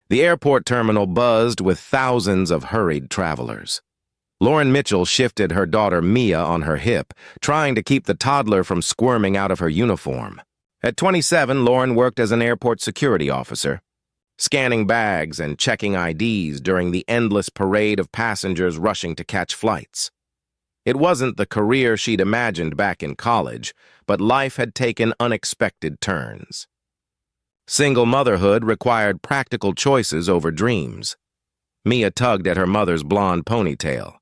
The airport terminal buzzed with thousands of hurried travelers. Lauren Mitchell shifted her daughter Mia on her hip, trying to keep the toddler from squirming out of her uniform. At 27, Lauren worked as an airport security officer, scanning bags and checking IDs during the endless parade of passengers rushing to catch flights. It wasn't the career she'd imagined back in college, but life had taken unexpected turns. Single motherhood required practical choices over dreams. Mia tugged at her mother's blonde ponytail.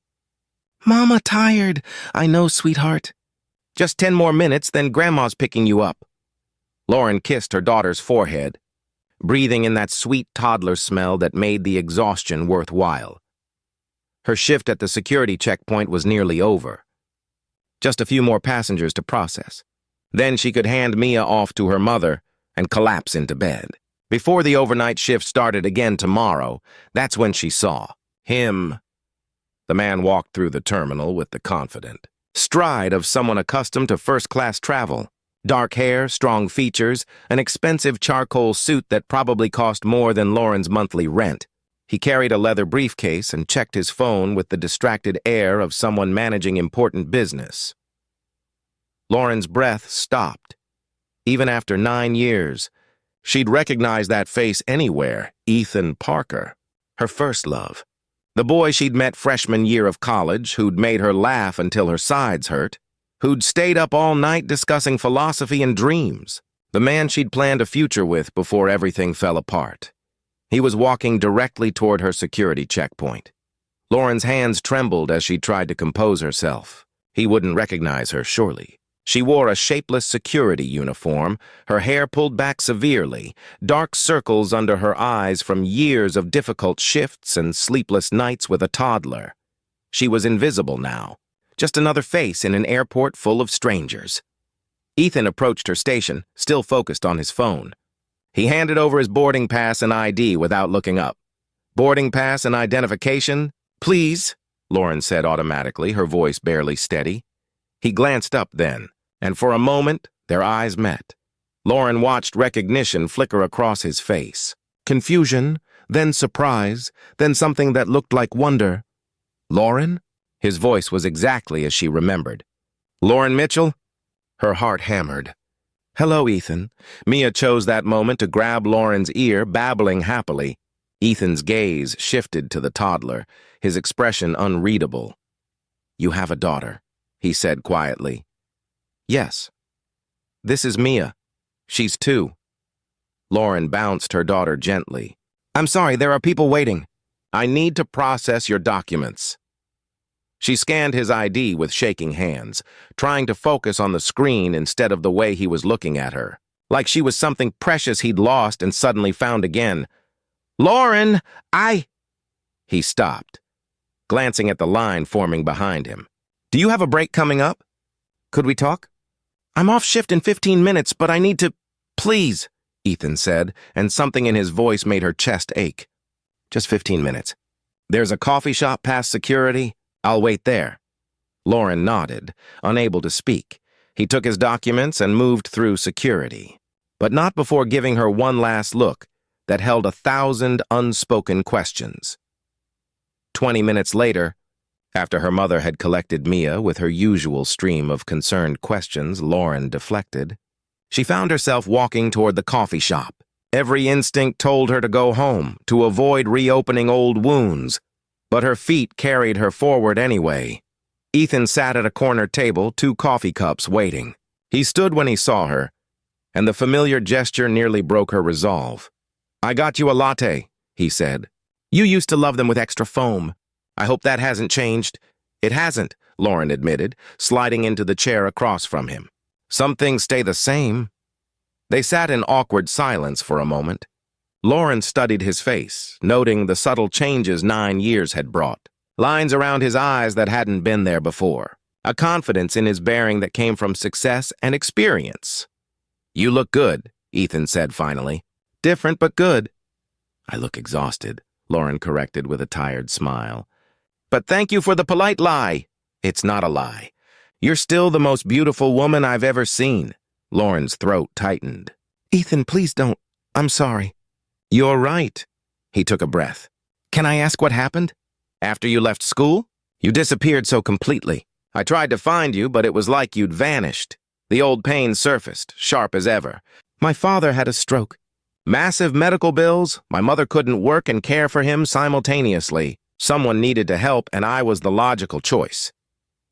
"Mama, tired. I know, sweetheart. Just 10 more minutes, then Grandma's picking you up." Lauren kissed her daughter's forehead, breathing in that sweet toddler smell that made the exhaustion worthwhile. Her shift at the security checkpoint was nearly over. Just a few more passengers to process. Then she could hand Mia off to her mother and collapse into bed. Before the overnight shift started again tomorrow, that's when she saw him. The man walked through the terminal with the confident stride of someone accustomed to first-class travel. Dark hair, strong features, an expensive charcoal suit that probably cost more than Lauren's monthly rent. He carried a leather briefcase and checked his phone with the distracted air of someone managing important business. Lauren's breath stopped. Even after 9 years, she'd recognize that face anywhere. Ethan Parker, her first love. The boy she'd met freshman year of college, who'd made her laugh until her sides hurt, who'd stayed up all night discussing philosophy and dreams. The man she'd planned a future with before everything fell apart. He was walking directly toward her security checkpoint. Lauren's hands trembled as she tried to compose herself. He wouldn't recognize her, surely. She wore a shapeless security uniform, her hair pulled back severely, dark circles under her eyes from years of difficult shifts and sleepless nights with a toddler. She was invisible now, just another face in an airport full of strangers. Ethan approached her station, still focused on his phone. He handed over his boarding pass and ID without looking up. "Boarding pass and identification, please," Lauren said automatically, her voice barely steady. He glanced up then, and for a moment, their eyes met. Lauren watched recognition flicker across his face. Confusion, then surprise, then something that looked like wonder. "Lauren?" His voice was exactly as she remembered. "Lauren Mitchell?" Her heart hammered. "Hello, Ethan." Mia chose that moment to grab Lauren's ear, babbling happily. Ethan's gaze shifted to the toddler, his expression unreadable. "You have a daughter," he said quietly. "Yes. This is Mia. She's 2. Lauren bounced her daughter gently. "I'm sorry, there are people waiting. I need to process your documents." She scanned his ID with shaking hands, trying to focus on the screen instead of the way he was looking at her, like she was something precious he'd lost and suddenly found again. "Lauren, He stopped, glancing at the line forming behind him. "Do you have a break coming up? Could we talk?" "I'm off shift in 15 minutes, but I need to—" "Please," Ethan said, and something in his voice made her chest ache. "Just 15 minutes. There's a coffee shop past security. I'll wait there." Lauren nodded, unable to speak. He took his documents and moved through security, but not before giving her one last look that held 1,000 unspoken questions. 20 minutes later, after her mother had collected Mia with her usual stream of concerned questions Lauren deflected, she found herself walking toward the coffee shop. Every instinct told her to go home, to avoid reopening old wounds, but her feet carried her forward anyway. Ethan sat at a corner table, 2 coffee cups waiting. He stood when he saw her, and the familiar gesture nearly broke her resolve. "I got you a latte," he said. "You used to love them with extra foam. I hope that hasn't changed." "It hasn't," Lauren admitted, sliding into the chair across from him. "Some things stay the same." They sat in awkward silence for a moment. Lauren studied his face, noting the subtle changes 9 years had brought. Lines around his eyes that hadn't been there before. A confidence in his bearing that came from success and experience. "You look good," Ethan said finally. "Different, but good." "I look exhausted," Lauren corrected with a tired smile. "But thank you for the polite lie." "It's not a lie. You're still the most beautiful woman I've ever seen." Lauren's throat tightened. "Ethan, please don't. I'm sorry." "You're right." He took a breath. Can I ask what happened? After you left school? You disappeared so completely. I tried to find you, but it was like you'd vanished. The old pain surfaced, sharp as ever. My father had a stroke. Massive medical bills. My mother couldn't work and care for him simultaneously. Someone needed to help, and I was the logical choice.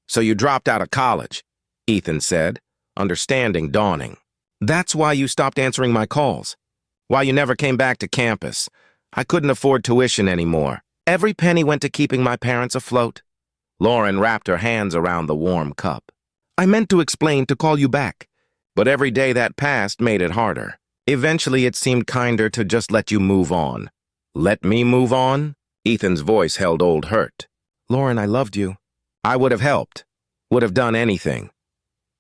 So you dropped out of college, Ethan said, understanding dawning. That's why you stopped answering my calls. Why you never came back to campus. I couldn't afford tuition anymore. Every penny went to keeping my parents afloat. Lauren wrapped her hands around the warm cup. I meant to explain to call you back, but every day that passed made it harder. Eventually, it seemed kinder to just let you move on. Let me move on? Ethan's voice held old hurt. Lauren, I loved you. I would have helped. Would have done anything.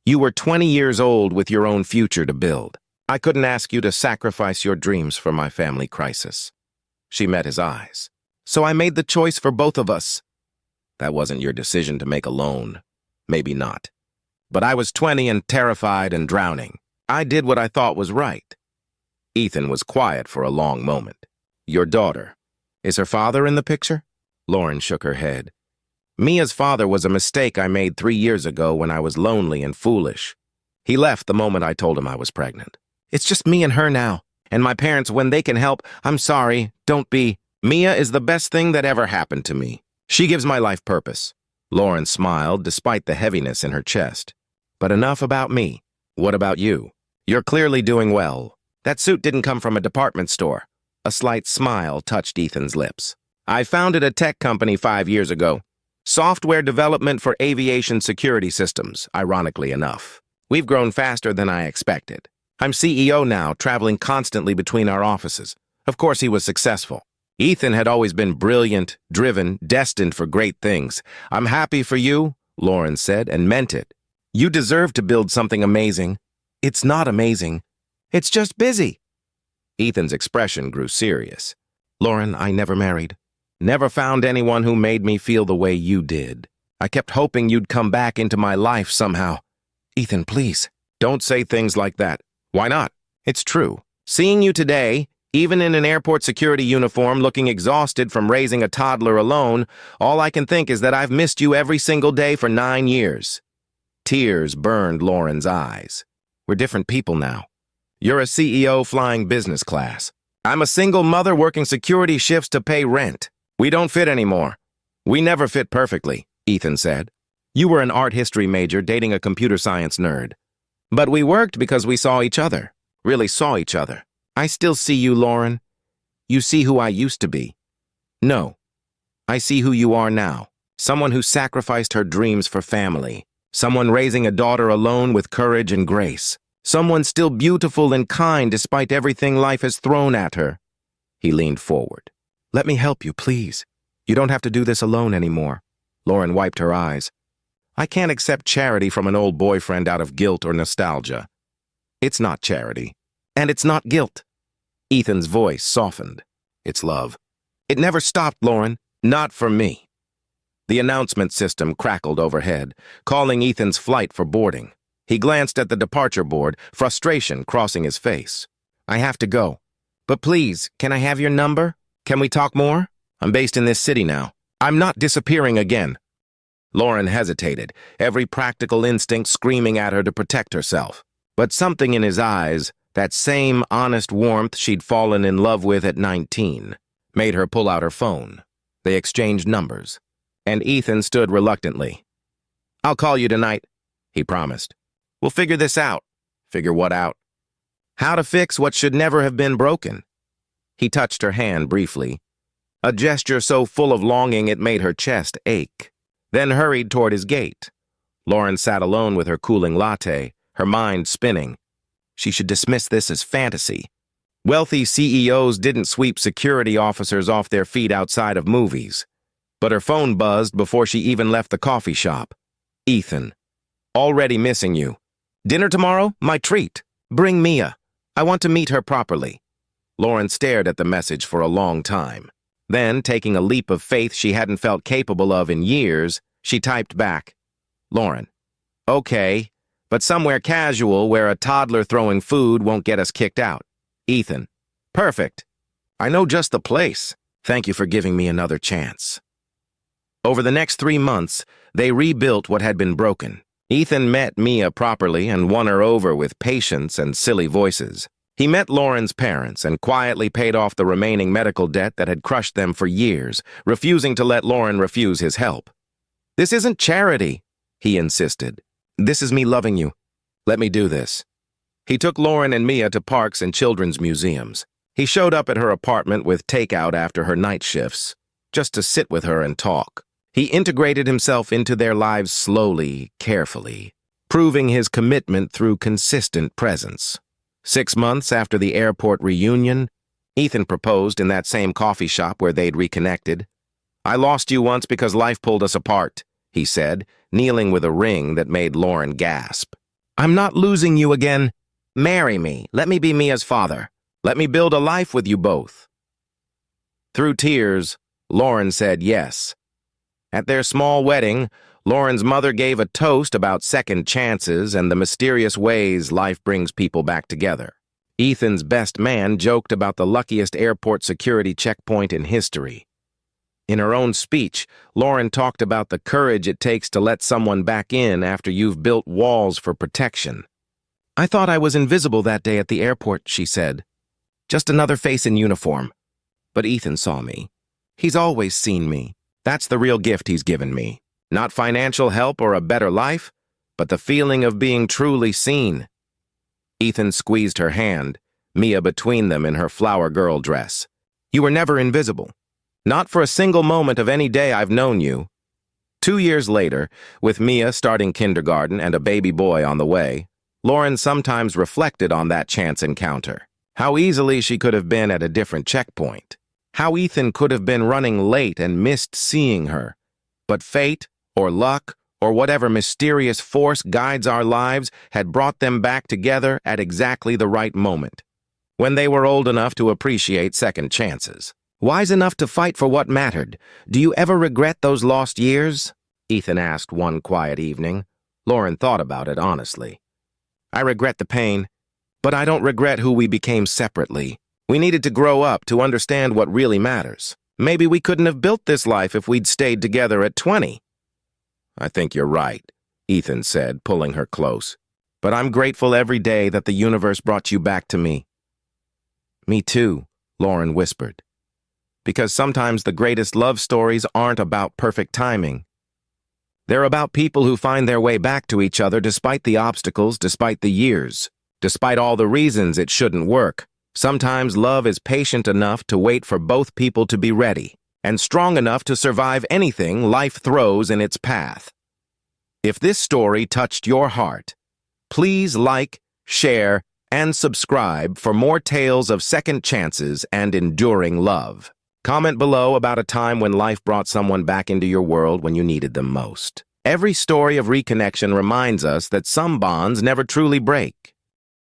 You were 20 years old with your own future to build. I couldn't ask you to sacrifice your dreams for my family crisis. She met his eyes. So I made the choice for both of us. That wasn't your decision to make alone. Maybe not. But I was 20 and terrified and drowning. I did what I thought was right. Ethan was quiet for a long moment. Your daughter. Is her father in the picture? Lauren shook her head. Mia's father was a mistake I made 3 years ago when I was lonely and foolish. He left the moment I told him I was pregnant. It's just me and her now. And my parents, when they can help, I'm sorry, don't be. Mia is the best thing that ever happened to me. She gives my life purpose. Lauren smiled despite the heaviness in her chest. But enough about me. What about you? You're clearly doing well. That suit didn't come from a department store. A slight smile touched Ethan's lips. I founded a tech company 5 years ago. Software development for aviation security systems, ironically enough. We've grown faster than I expected. I'm CEO now, traveling constantly between our offices. Of course, he was successful. Ethan had always been brilliant, driven, destined for great things. I'm happy for you, Lauren said, and meant it. You deserve to build something amazing. It's not amazing. It's just busy. Ethan's expression grew serious. Lauren, I never married. Never found anyone who made me feel the way you did. I kept hoping you'd come back into my life somehow. Ethan, please, don't say things like that. Why not? It's true. Seeing you today, even in an airport security uniform looking exhausted from raising a toddler alone, all I can think is that I've missed you every single day for 9 years. Tears burned Lauren's eyes. We're different people now. You're a CEO flying business class. I'm a single mother working security shifts to pay rent. We don't fit anymore. We never fit perfectly, Ethan said. You were an art history major dating a computer science nerd. But we worked because we saw each other, really saw each other. I still see you, Lauren. You see who I used to be. No, I see who you are now. Someone who sacrificed her dreams for family. Someone raising a daughter alone with courage and grace. Someone still beautiful and kind despite everything life has thrown at her. He leaned forward. Let me help you, please. You don't have to do this alone anymore. Lauren wiped her eyes. I can't accept charity from an old boyfriend out of guilt or nostalgia. It's not charity. And it's not guilt. Ethan's voice softened. It's love. It never stopped, Lauren. Not for me. The announcement system crackled overhead, calling Ethan's flight for boarding. He glanced at the departure board, frustration crossing his face. I have to go. But please, can I have your number? Can we talk more? I'm based in this city now. I'm not disappearing again. Lauren hesitated, every practical instinct screaming at her to protect herself. But something in his eyes, that same honest warmth she'd fallen in love with at 19, made her pull out her phone. They exchanged numbers, and Ethan stood reluctantly. I'll call you tonight, he promised. We'll figure this out. Figure what out? How to fix what should never have been broken. He touched her hand briefly, a gesture so full of longing it made her chest ache, then hurried toward his gate. Lauren sat alone with her cooling latte, her mind spinning. She should dismiss this as fantasy. Wealthy CEOs didn't sweep security officers off their feet outside of movies. But her phone buzzed before she even left the coffee shop. Ethan, already missing you. Dinner tomorrow? My treat. Bring Mia. I want to meet her properly. Lauren stared at the message for a long time. Then, taking a leap of faith she hadn't felt capable of in years, she typed back, Lauren, okay, but somewhere casual where a toddler throwing food won't get us kicked out. Ethan, perfect. I know just the place. Thank you for giving me another chance. Over the next 3 months, they rebuilt what had been broken. Ethan met Mia properly and won her over with patience and silly voices. He met Lauren's parents and quietly paid off the remaining medical debt that had crushed them for years, refusing to let Lauren refuse his help. "This isn't charity," he insisted. "This is me loving you. Let me do this." He took Lauren and Mia to parks and children's museums. He showed up at her apartment with takeout after her night shifts, just to sit with her and talk. He integrated himself into their lives slowly, carefully, proving his commitment through consistent presence. 6 months after the airport reunion, Ethan proposed in that same coffee shop where they'd reconnected. "I lost you once because life pulled us apart," he said, kneeling with a ring that made Lauren gasp. "I'm not losing you again. Marry me. Let me be Mia's father. Let me build a life with you both." Through tears, Lauren said yes. At their small wedding, Lauren's mother gave a toast about second chances and the mysterious ways life brings people back together. Ethan's best man joked about the luckiest airport security checkpoint in history. In her own speech, Lauren talked about the courage it takes to let someone back in after you've built walls for protection. "I thought I was invisible that day at the airport," she said. "Just another face in uniform. But Ethan saw me. He's always seen me. That's the real gift he's given me. Not financial help or a better life, but the feeling of being truly seen." Ethan squeezed her hand, Mia between them in her flower girl dress. "You were never invisible. Not for a single moment of any day I've known you." 2 years later, with Mia starting kindergarten and a baby boy on the way, Lauren sometimes reflected on that chance encounter. How easily she could have been at a different checkpoint. How Ethan could have been running late and missed seeing her. But fate, or luck, or whatever mysterious force guides our lives had brought them back together at exactly the right moment, when they were old enough to appreciate second chances. "Wise enough to fight for what mattered. Do you ever regret those lost years?" Ethan asked one quiet evening. Lauren thought about it honestly. "I regret the pain, but I don't regret who we became separately. We needed to grow up to understand what really matters. Maybe we couldn't have built this life if we'd stayed together at 20. "I think you're right," Ethan said, pulling her close. "But I'm grateful every day that the universe brought you back to me." "Me too," Lauren whispered. "Because sometimes the greatest love stories aren't about perfect timing. They're about people who find their way back to each other despite the obstacles, despite the years, despite all the reasons it shouldn't work. Sometimes love is patient enough to wait for both people to be ready, and strong enough to survive anything life throws in its path." If this story touched your heart, please like, share, and subscribe for more tales of second chances and enduring love. Comment below about a time when life brought someone back into your world when you needed them most. Every story of reconnection reminds us that some bonds never truly break.